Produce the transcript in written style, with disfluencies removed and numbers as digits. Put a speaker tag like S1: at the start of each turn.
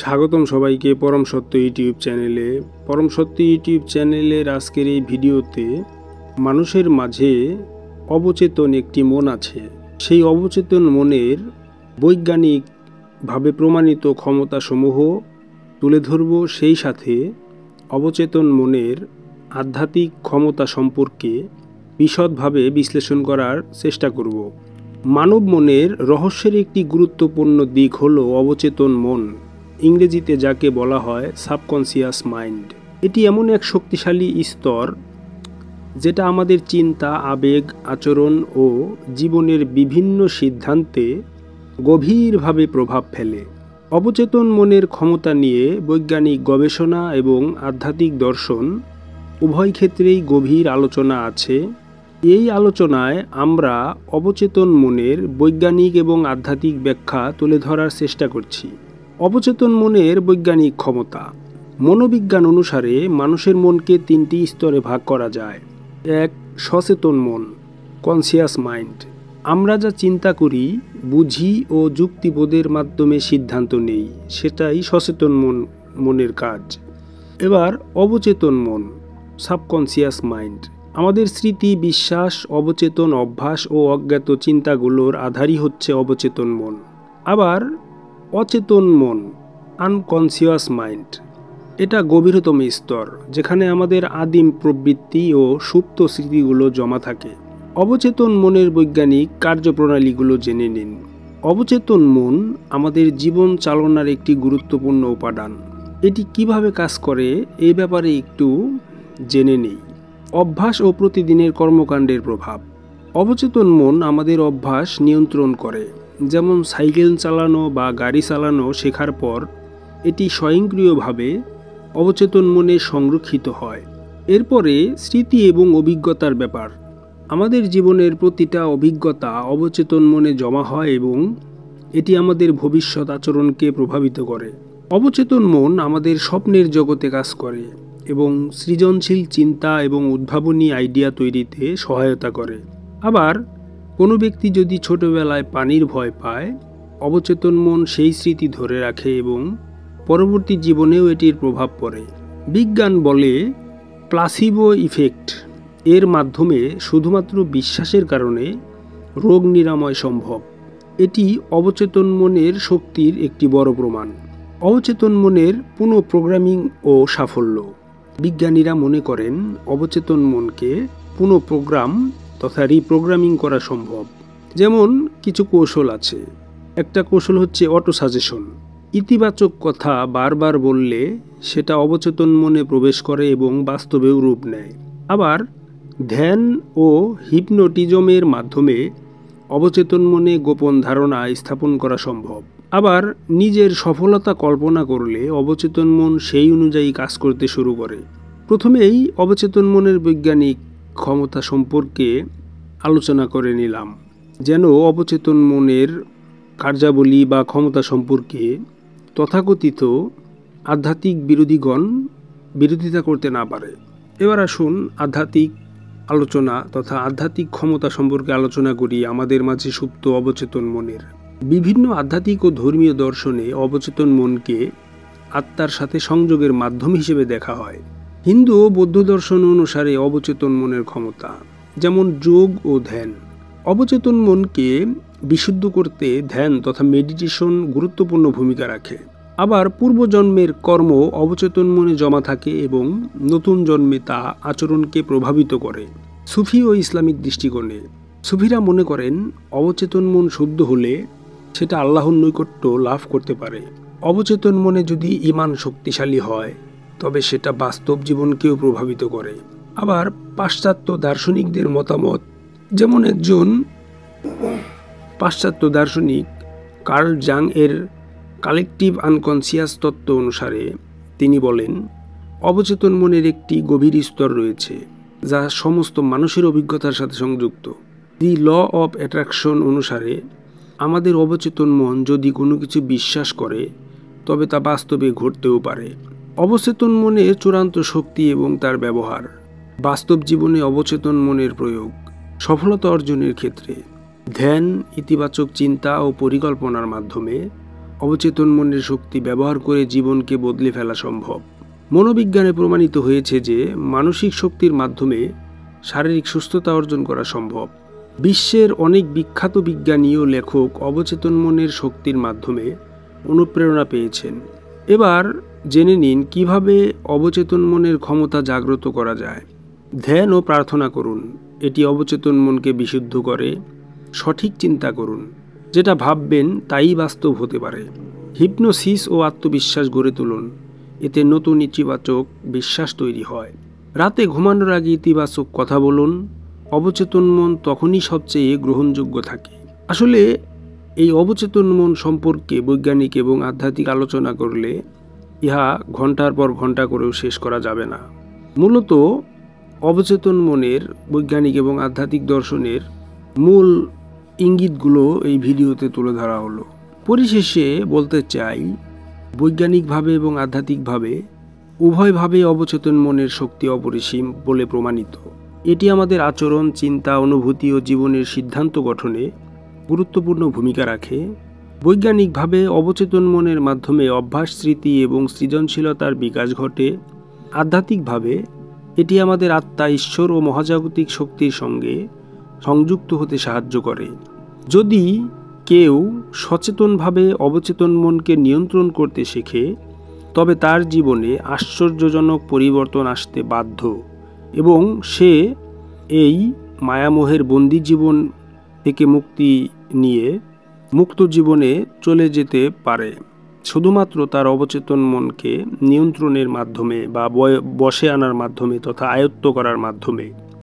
S1: স্বাগতম সবাইকে পরম সত্য ইউটিউব চ্যানেলে। পরম সত্য ইউটিউব চ্যানেলের আজকের এই ভিডিওতে মানুষের মাঝে অবচেতন একটি মন আছে। সেই অবচেতন মনের বৈজ্ঞানিকভাবে প্রমাণিত ক্ষমতাসমূহ তুলে ধরব, সেই সাথে অবচেতন মনের আধ্যাত্মিক ক্ষমতা সম্পর্কে বিশদভাবে বিশ্লেষণ করার চেষ্টা করব। মানব মনের রহস্যের একটি গুরুত্বপূর্ণ দিক হলো অবচেতন মন, ইংরেজিতে যাকে বলা হয় সাবকনসিয়াস মাইন্ড। এটি এমন এক শক্তিশালী স্তর যেটা আমাদের চিন্তা, আবেগ, আচরণ ও জীবনের বিভিন্ন সিদ্ধান্তে গভীরভাবে প্রভাব ফেলে। অবচেতন মনের ক্ষমতা নিয়ে বৈজ্ঞানিক গবেষণা এবং আধ্যাত্মিক দর্শন উভয় ক্ষেত্রেই গভীর আলোচনা আছে। এই আলোচনায় আমরা অবচেতন মনের বৈজ্ঞানিক এবং আধ্যাত্মিক ব্যাখ্যা তুলে ধরার চেষ্টা করছি। অবচেতন মনের বৈজ্ঞানিক ক্ষমতা। মনোবিজ্ঞান অনুসারে মানুষের মনকে তিনটি স্তরে ভাগ করা যায়। এক, সচেতন মন, কনসিয়াস মাইন্ড। আমরা যা চিন্তা করি, বুঝি ও যুক্তিবোধের মাধ্যমে সিদ্ধান্ত নেই, সেটাই সচেতন মনের কাজ। এবার অবচেতন মন, সাবকনসিয়াস মাইন্ড। আমাদের স্মৃতি, বিশ্বাস, অবচেতন অভ্যাস ও অজ্ঞাত চিন্তাগুলোর আধারই হচ্ছে অবচেতন মন। আবার অচেতন মন, আনকনসিয়াস মাইন্ড। এটা গভীরতম স্তর, যেখানে আমাদের আদিম প্রবৃত্তি ও সুপ্ত স্মৃতিগুলো জমা থাকে। অবচেতন মনের বৈজ্ঞানিক কার্যপ্রণালীগুলো জেনে নিন। অবচেতন মন আমাদের জীবন চালনার একটি গুরুত্বপূর্ণ উপাদান। এটি কিভাবে কাজ করে এই ব্যাপারে একটু জেনে নেই। অভ্যাস ও প্রতিদিনের কর্মকাণ্ডের প্রভাব। অবচেতন মন আমাদের অভ্যাস নিয়ন্ত্রণ করে, যেমন সাইকেল চালানো বা গাড়ি চালানো শেখার পর এটি স্বয়ংক্রিয়ভাবে অবচেতন মনে সংরক্ষিত হয়। এরপরে স্মৃতি এবং অভিজ্ঞতার ব্যাপার। আমাদের জীবনের প্রতিটা অভিজ্ঞতা অবচেতন মনে জমা হয় এবং এটি আমাদের ভবিষ্যৎ আচরণকে প্রভাবিত করে। অবচেতন মন আমাদের স্বপ্নের জগতে কাজ করে এবং সৃজনশীল চিন্তা এবং উদ্ভাবনী আইডিয়া তৈরিতে সহায়তা করে। আবার কোনো ব্যক্তি যদি ছোটবেলায় পানির ভয় পায়, অবচেতন মন সেই স্মৃতি ধরে রাখে এবং পরবর্তী জীবনেও এটির প্রভাব পড়ে। বিজ্ঞান বলে প্লাসিবো ইফেক্ট। এর মাধ্যমে শুধুমাত্র বিশ্বাসের কারণে রোগ নিরাময় সম্ভব। এটি অবচেতন মনের শক্তির একটি বড় প্রমাণ। অবচেতন মনের পুনঃপ্রোগ্রামিং ও সাফল্য। বিজ্ঞানীরা মনে করেন অবচেতন মনকে পুনঃপ্রোগ্রাম তথা রিপ্রোগ্রামিং করা সম্ভব। যেমন কিছু কৌশল আছে। একটা কৌশল হচ্ছে অটো সাজেশন। ইতিবাচক কথা বারবার বললে সেটা অবচেতন মনে প্রবেশ করে এবং বাস্তবেও রূপ নেয়। আবার ধ্যান ও হিপনোটিজমের মাধ্যমে অবচেতন মনে গোপন ধারণা স্থাপন করা সম্ভব। আবার নিজের সফলতা কল্পনা করলে অবচেতন মন সেই অনুযায়ী কাজ করতে শুরু করে। প্রথমেই অবচেতন মনের বৈজ্ঞানিক ক্ষমতা সম্পর্কে আলোচনা করে নিলাম, যেন অবচেতন মনের কার্যাবলী বা ক্ষমতা সম্পর্কে তথাকথিত আধ্যাত্মিক বিরোধীগণ বিরোধিতা করতে না পারে। এবার আসুন আধ্যাত্মিক আলোচনা তথা আধ্যাত্মিক ক্ষমতা সম্পর্কে আলোচনা করি আমাদের মাঝে সুপ্ত অবচেতন মনের। বিভিন্ন আধ্যাত্মিক ও ধর্মীয় দর্শনে অবচেতন মনকে আত্মার সাথে সংযোগের মাধ্যম হিসেবে দেখা হয়। হিন্দু ও বৌদ্ধ দর্শন অনুসারে অবচেতন মনের ক্ষমতা, যেমন যোগ ও ধ্যান। অবচেতন মনকে বিশুদ্ধ করতে ধ্যান তথা মেডিটেশন গুরুত্বপূর্ণ ভূমিকা রাখে। আবার পূর্বজন্মের কর্ম অবচেতন মনে জমা থাকে এবং নতুন জন্মে তা আচরণকে প্রভাবিত করে। সুফি ও ইসলামিক দৃষ্টিকোণে সুফিরা মনে করেন অবচেতন মন শুদ্ধ হলে সেটা আল্লাহর নৈকট্য লাভ করতে পারে। অবচেতন মনে যদি ঈমান শক্তিশালী হয় তবে সেটা বাস্তব জীবনকেও প্রভাবিত করে। আবার পাশ্চাত্য দার্শনিকদের মতামত, যেমন একজন পাশ্চাত্য দার্শনিক কার্ল জাং এর কালেকটিভ আনকনসিয়াস তত্ত্ব অনুসারে তিনি বলেন অবচেতন মনের একটি গভীর স্তর রয়েছে যা সমস্ত মানুষের অভিজ্ঞতার সাথে সংযুক্ত। দি ল অফ অ্যাট্রাকশন অনুসারে আমাদের অবচেতন মন যদি কোনো কিছু বিশ্বাস করে তবে তা বাস্তবে ঘটতেও পারে। অবচেতন মনে চূড়ান্ত শক্তি এবং তার ব্যবহার। বাস্তব জীবনে অবচেতন মনের প্রয়োগ সফলতা অর্জনের ক্ষেত্রে ধ্যান, ইতিবাচক চিন্তা ও পরিকল্পনার মাধ্যমে অবচেতন মনের শক্তি ব্যবহার করে জীবনকে বদলে ফেলা সম্ভব। মনোবিজ্ঞানে প্রমাণিত হয়েছে যে মানসিক শক্তির মাধ্যমে শারীরিক সুস্থতা অর্জন করা সম্ভব। বিশ্বের অনেক বিখ্যাত বিজ্ঞানী ও লেখক অবচেতন মনের শক্তির মাধ্যমে অনুপ্রেরণা পেয়েছেন। এবার জেনে নিন কিভাবে অবচেতন মনের ক্ষমতা জাগ্রত করা যায়। ধ্যান ও প্রার্থনা করুন, এটি অবচেতন মনকে বিশুদ্ধ করে। সঠিক চিন্তা করুন, যেটা ভাববেন তাই বাস্তব হতে পারে। হিপনোসিস ও আত্মবিশ্বাস গড়ে তুলুন, এতে নতুন ইতিবাচক বিশ্বাস তৈরি হয়। রাতে ঘুমানোর আগে ইতিবাচক কথা বলুন, অবচেতন মন তখনই সবচেয়ে গ্রহণযোগ্য থাকে। আসলে এই অবচেতন মন সম্পর্কে বৈজ্ঞানিক এবং আধ্যাত্মিক আলোচনা করলে ইহা ঘন্টার পর ঘন্টা করেও শেষ করা যাবে না। মূলত অবচেতন মনের বৈজ্ঞানিক এবং আধ্যাত্মিক দর্শনের মূল ইঙ্গিতগুলো এই ভিডিওতে তুলে ধরা হলো। পরিশেষে বলতে চাই, বৈজ্ঞানিকভাবে এবং আধ্যাত্মিকভাবে উভয়ভাবে অবচেতন মনের শক্তি অপরিসীম বলে প্রমাণিত। এটি আমাদের আচরণ, চিন্তা, অনুভূতি ও জীবনের সিদ্ধান্ত গঠনে গুরুত্বপূর্ণ ভূমিকা রাখে। বৈজ্ঞানিকভাবে অবচেতন মনের মাধ্যমে অভ্যাস, স্মৃতি এবং সৃজনশীলতার বিকাশ ঘটে। আধ্যাত্মিকভাবে এটি আমাদের আত্মা, ঈশ্বর ও মহাজাগতিক শক্তির সঙ্গে সংযুক্ত হতে সাহায্য করে। যদি কেউ সচেতনভাবে অবচেতন মনকে নিয়ন্ত্রণ করতে শেখে, তবে তার জীবনে আশ্চর্যজনক পরিবর্তন আসতে বাধ্য এবং সে এই মায়ামোহের বন্দি জীবন থেকে মুক্তি নিয়ে মুক্ত জীবনে চলে যেতে পারে, শুধুমাত্র তার অবচেতন মনকে নিয়ন্ত্রণের মাধ্যমে বা বশে আনার মাধ্যমে তথা আয়ত্ত করার মাধ্যমে।